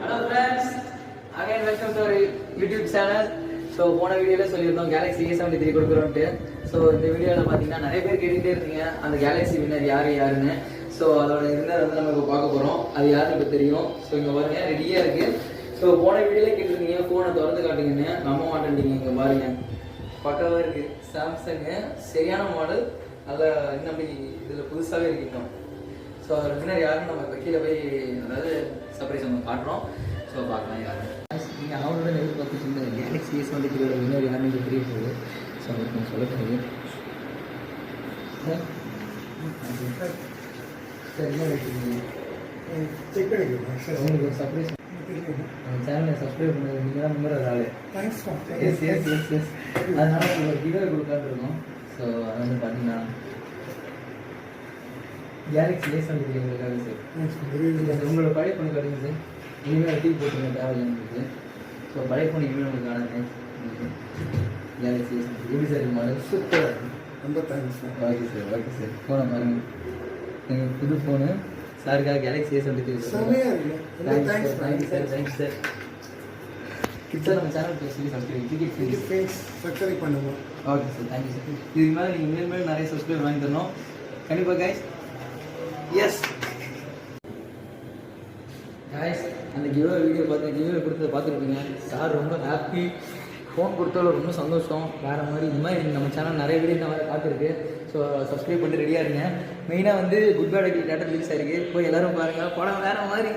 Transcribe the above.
Hello friends, again welcome to our YouTube channel. So போன வீடியோவில் சொல்லியிருந்தோம் கேலக்ஸி A73 கொடுக்குறோன்ட்டு. ஸோ இந்த வீடியோவில் பார்த்தீங்கன்னா நிறைய பேர் கேட்டுகிட்டே இருக்கீங்க அந்த கேலக்ஸி வின்னர் யாருன்னு. ஸோ அதோட வின்னர் வந்து நம்ம இப்போ பார்க்க போகிறோம். அது யாருன்னு இப்போ தெரியும். ஸோ இங்கே பாருங்க ரெடியாக இருக்குது. ஸோ போன வீடியோவில் கேட்டிருந்தீங்க ஃபோனை திறந்து காட்டுங்கன்னு, நம்ப மாட்டேன்ட்டீங்க. இங்கே பாருங்க பக்காவாக இருக்குது. சாம்சங்கு சரியான மாடல், நல்லா இன்னும் அப்படி இதில் புதுசாகவே இருக்குங்க. ஸோ அதோட வின்னர் யாருன்னு நம்ம இப்போ கீழே போய் அதாவது சர்ப்ரைஸ் நம்ம காட்டுறோம். ஸோ பார்க்கலாம் யாரு நீங்கள் அவரோட எதிர்பார்த்து இந்த கேலக்ஸி A73 வின்னர் யாருன்னு தெரிய போகுது. ஸோ அதுக்கு நான் சொல்ல போகுது சார் என்ன வச்சுருக்கீங்க செக் பண்ணிக்கிறேன் சார். உங்களுக்கு ஒரு சர்ப்ரைஸ் சேனலை சப்ஸ்கிரைப் பண்ணுறது நீங்கள் தான் நம்புற ஆள். தேங்க்ஸ் எஸ் அதனால் உங்களுக்கு கிவே கொடுக்காந்துருக்கோம். ஸோ அது வந்து பார்த்தீங்கன்னா கேலக்ஸி A73 உங்களுக்காக சார். உங்களோட பழைய ஃபோன் காட்டுங்க சார். இனிமேல் டிவி போட்டுருங்க தேவையில்லை உங்களுக்கு. ஸோ பழைய ஃபோன் இனிமேல் உங்களுக்கு காணுங்க. கேலக்ஸி A73 எப்படி சார் மாடல் சூப்பராக இருக்கும். ரொம்ப தேங்க்ஸ் சார். ஓகே சார் ஃபோனை பாருங்கள். எங்கள் புது ஃபோனு சாருக்காக கேலக்ஸி A73 செமையாக இருக்கு. Thanks sir. கிட்ஸாக நம்ம சேனல் சொல்லி சப்ஸ்கிரைப் டிக்கெட் தேங்க்ஸ் சப்ஸ்கிரைப் பண்ணுவோம். Okay sir thank you sir. இதுக்கு மேலே நீங்கள் மேல் நிறைய சப்ஸ்கிரைப் வாங்கி தரணும் கண்டிப்பாக கைஸ். எஸ் கைஸ், அந்த கிவ்வே வீடியோ கிவ்வே கொடுத்ததை பார்த்துருப்பீங்க. சார் ரொம்ப ஹாப்பி. ஃபோன் கொடுத்தாலும் ரொம்ப சந்தோஷம். வேறு மாதிரி இந்த மாதிரி நம்ம சேனல் நிறைய வீடியோ இந்த மாதிரி பார்த்துருக்கு. ஸோ சப்ஸ்கிரைப் பண்ணி ரெடியாக இருங்க. மெயினாக வந்து குட் பேட் டேட்டா ரிலீஸ் ஆகிருக்கு. போய் எல்லோரும் பாருங்கள். படம் வேறு மாதிரி.